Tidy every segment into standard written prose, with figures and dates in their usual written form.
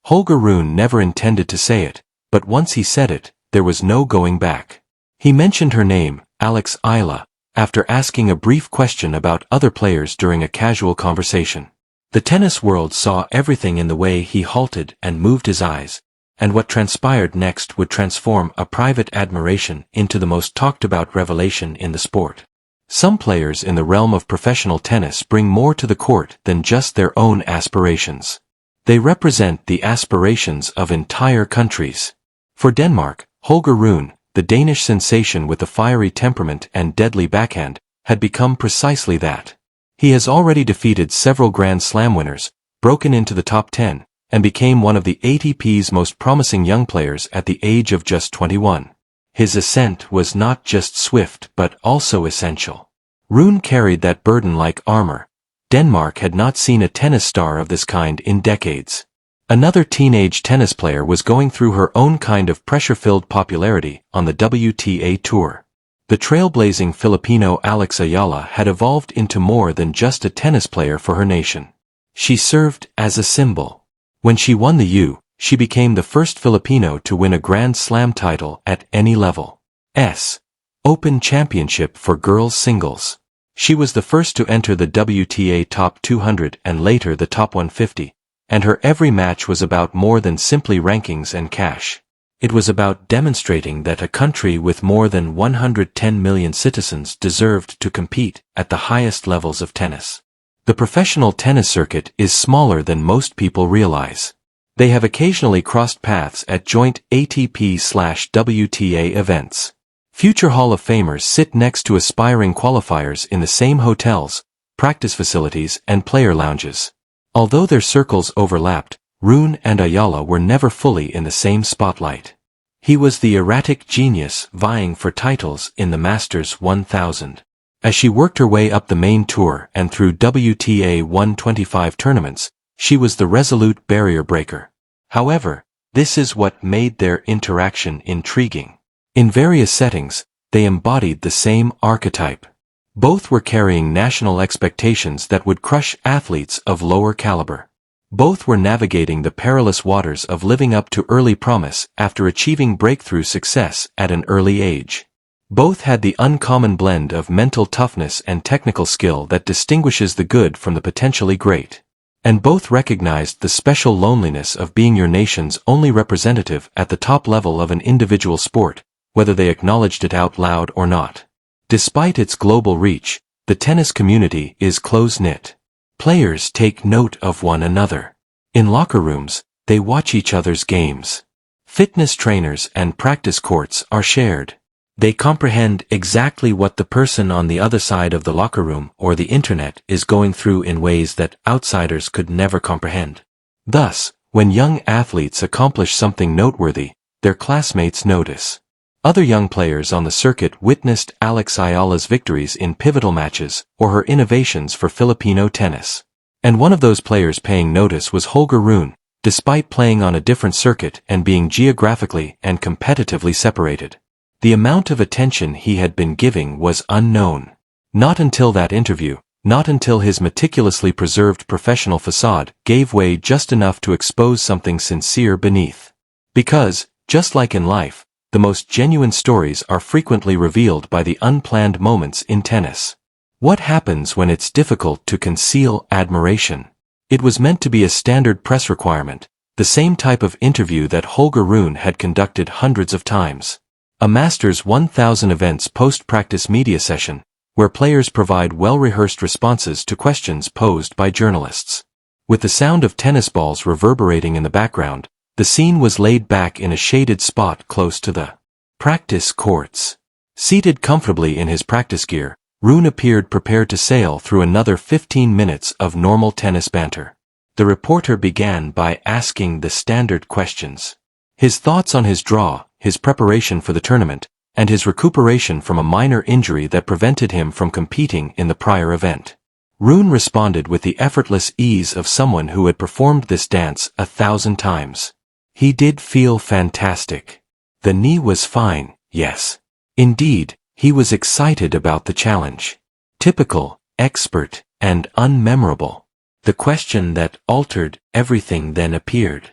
Holger Rune never intended to say it, but once he said it, there was no going back. He mentioned her name, Alex Eala, after asking a brief question about other players during a casual conversation. The tennis world saw everything in the way he halted and moved his eyes, and what transpired next would transform a private admiration into the most talked-about revelation in the sport. Some players in the realm of professional tennis bring more to the court than just their own aspirations. They represent the aspirations of entire countries. For Denmark, Holger Rune, the Danish sensation with the fiery temperament and deadly backhand, had become precisely that. He has already defeated several Grand Slam winners, broken into the top 10, and became one of the ATP's most promising young players at the age of just 21. His ascent was not just swift but also essential. Rune carried that burden like armor. Denmark had not seen a tennis star of this kind in decades. Another teenage tennis player was going through her own kind of pressure-filled popularity on the WTA Tour. The trailblazing Filipino Alex Eala had evolved into more than just a tennis player for her nation. She served as a symbol. When she won the she became the first Filipino to win a Grand Slam title at any level. Open Championship for girls singles. She was the first to enter the WTA Top 200 and later the Top 150, and her every match was about more than simply rankings and cash. It was about demonstrating that a country with more than 110 million citizens deserved to compete at the highest levels of tennis. The professional tennis circuit is smaller than most people realize. They have occasionally crossed paths at joint ATP/WTA events. Future Hall of Famers sit next to aspiring qualifiers in the same hotels, practice facilities, and player lounges. Although their circles overlapped, Rune and Eala were never fully in the same spotlight. He was the erratic genius vying for titles in the Masters 1000. As she worked her way up the main tour and through WTA 125 tournaments, she was the resolute barrier breaker. However, this is what made their interaction intriguing. In various settings, they embodied the same archetype. Both were carrying national expectations that would crush athletes of lower caliber. Both were navigating the perilous waters of living up to early promise after achieving breakthrough success at an early age. Both had the uncommon blend of mental toughness and technical skill that distinguishes the good from the potentially great. And both recognized the special loneliness of being your nation's only representative at the top level of an individual sport, whether they acknowledged it out loud or not. Despite its global reach, the tennis community is close-knit. Players take note of one another. In locker rooms, they watch each other's games. Fitness trainers and practice courts are shared. They comprehend exactly what the person on the other side of the locker room or the internet is going through in ways that outsiders could never comprehend. Thus, when young athletes accomplish something noteworthy, their classmates notice. Other young players on the circuit witnessed Alex Eala's victories in pivotal matches or her innovations for Filipino tennis. And one of those players paying notice was Holger Rune, despite playing on a different circuit and being geographically and competitively separated. The amount of attention he had been giving was unknown. Not until that interview, not until his meticulously preserved professional facade gave way just enough to expose something sincere beneath. Because, just like in life, the most genuine stories are frequently revealed by the unplanned moments in tennis. What happens when it's difficult to conceal admiration? It was meant to be a standard press requirement, the same type of interview that Holger Rune had conducted hundreds of times. A Masters 1000 events post-practice media session, where players provide well-rehearsed responses to questions posed by journalists. With the sound of tennis balls reverberating in the background, the scene was laid back in a shaded spot close to the practice courts. Seated comfortably in his practice gear, Rune appeared prepared to sail through another 15 minutes of normal tennis banter. The reporter began by asking the standard questions. His thoughts on his draw, his preparation for the tournament, and his recuperation from a minor injury that prevented him from competing in the prior event. Rune responded with the effortless ease of someone who had performed this dance 1,000 times. He did feel fantastic. The knee was fine, yes. Indeed, he was excited about the challenge. Typical, expert, and unmemorable. The question that altered everything then appeared.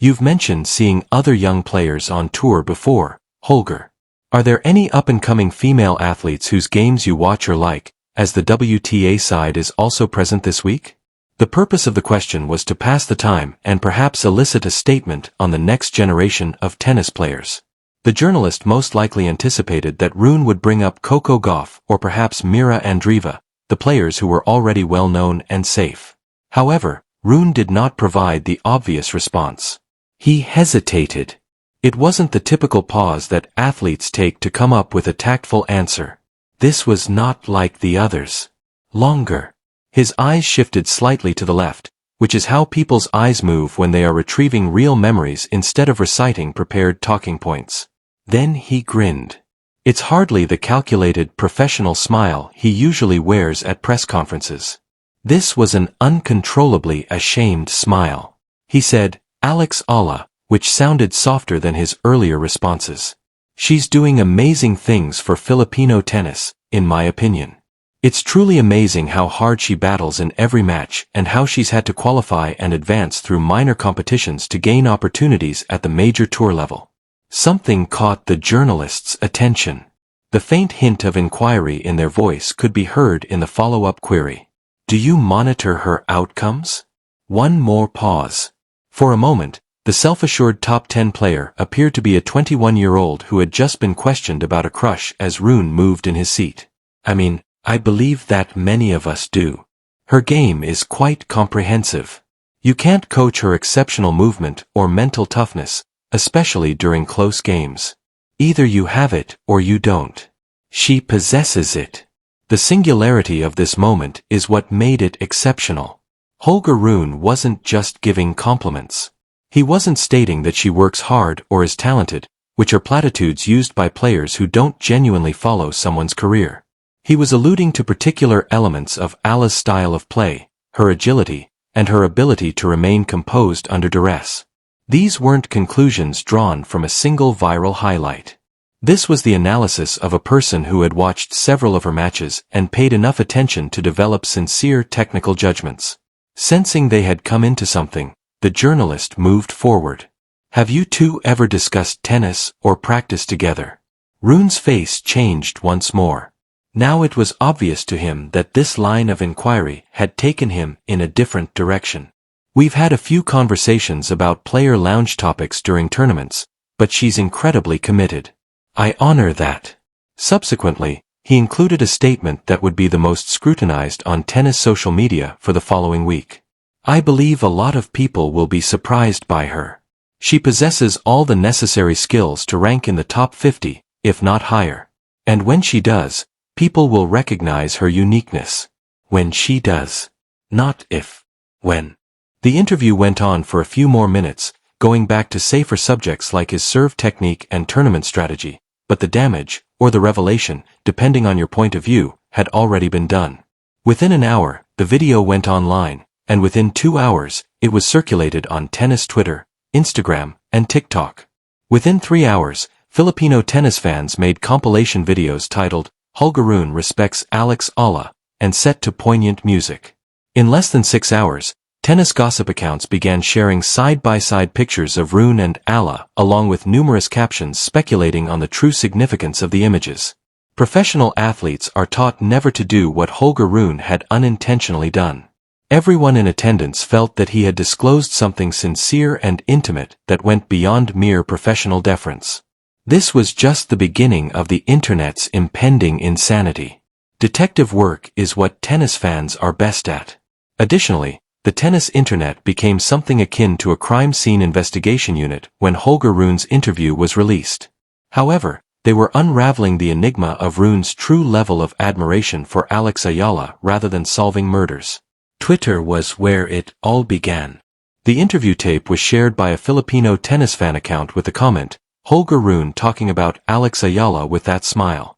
You've mentioned seeing other young players on tour before, Holger. Are there any up-and-coming female athletes whose games you watch or like, as the WTA side is also present this week? The purpose of the question was to pass the time and perhaps elicit a statement on the next generation of tennis players. The journalist most likely anticipated that Rune would bring up Coco Gauff or perhaps Mira Andreeva, the players who were already well known and safe. However, Rune did not provide the obvious response. He hesitated. It wasn't the typical pause that athletes take to come up with a tactful answer. This was not like the others. Longer. His eyes shifted slightly to the left, which is how people's eyes move when they are retrieving real memories instead of reciting prepared talking points. Then he grinned. It's hardly the calculated professional smile he usually wears at press conferences. This was an uncontrollably ashamed smile. He said, Alex Eala, which sounded softer than his earlier responses. She's doing amazing things for Filipino tennis, in my opinion. It's truly amazing how hard she battles in every match and how she's had to qualify and advance through minor competitions to gain opportunities at the major tour level. Something caught the journalist's attention. The faint hint of inquiry in their voice could be heard in the follow-up query. Do you monitor her outcomes? One more pause. For a moment, the self-assured top 10 player appeared to be a 21-year-old who had just been questioned about a crush as Rune moved in his seat. I believe that many of us do. Her game is quite comprehensive. You can't coach her exceptional movement or mental toughness, especially during close games. Either you have it or you don't. She possesses it. The singularity of this moment is what made it exceptional. Holger Rune wasn't just giving compliments. He wasn't stating that she works hard or is talented, which are platitudes used by players who don't genuinely follow someone's career. He was alluding to particular elements of Eala's style of play, her agility, and her ability to remain composed under duress. These weren't conclusions drawn from a single viral highlight. This was the analysis of a person who had watched several of her matches and paid enough attention to develop sincere technical judgments. Sensing they had come into something, the journalist moved forward. Have you two ever discussed tennis or practiced together? Rune's face changed once more. Now it was obvious to him that this line of inquiry had taken him in a different direction. We've had a few conversations about player lounge topics during tournaments, but she's incredibly committed. I honor that. Subsequently, he included a statement that would be the most scrutinized on tennis social media for the following week. I believe a lot of people will be surprised by her. She possesses all the necessary skills to rank in the top 50, if not higher. And when she does, people will recognize her uniqueness. When she does. Not if. When. The interview went on for a few more minutes, going back to safer subjects like his serve technique and tournament strategy, but the damage, or the revelation, depending on your point of view, had already been done. Within an hour, the video went online, and within 2 hours, it was circulated on tennis Twitter, Instagram, and TikTok. Within 3 hours, Filipino tennis fans made compilation videos titled, Holger Rune respects Alex Eala, and set to poignant music. In less than 6 hours, tennis gossip accounts began sharing side-by-side pictures of Rune and Eala, along with numerous captions speculating on the true significance of the images. Professional athletes are taught never to do what Holger Rune had unintentionally done. Everyone in attendance felt that he had disclosed something sincere and intimate that went beyond mere professional deference. This was just the beginning of the internet's impending insanity. Detective work is what tennis fans are best at. Additionally, the tennis internet became something akin to a crime scene investigation unit when Holger Rune's interview was released. However, they were unraveling the enigma of Rune's true level of admiration for Alex Eala rather than solving murders. Twitter was where it all began. The interview tape was shared by a Filipino tennis fan account with the comment, Holger Rune talking about Alex Eala with that smile.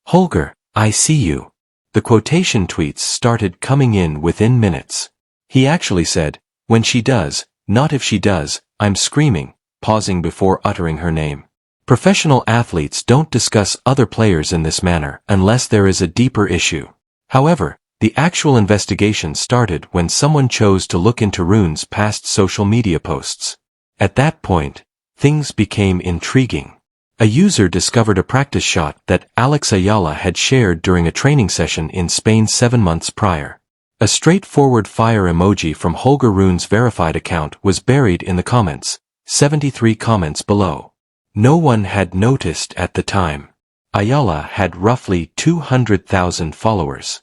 Holger, I see you. The quotation tweets started coming in within minutes. He actually said, when she does, not if she does, I'm screaming, pausing before uttering her name. Professional athletes don't discuss other players in this manner unless there is a deeper issue. However, the actual investigation started when someone chose to look into Rune's past social media posts. At that point, things became intriguing. A user discovered a practice shot that Alex Eala had shared during a training session in Spain 7 months prior. A straightforward fire emoji from Holger Rune's verified account was buried in the comments, 73 comments below. No one had noticed at the time. Eala had roughly 200,000 followers.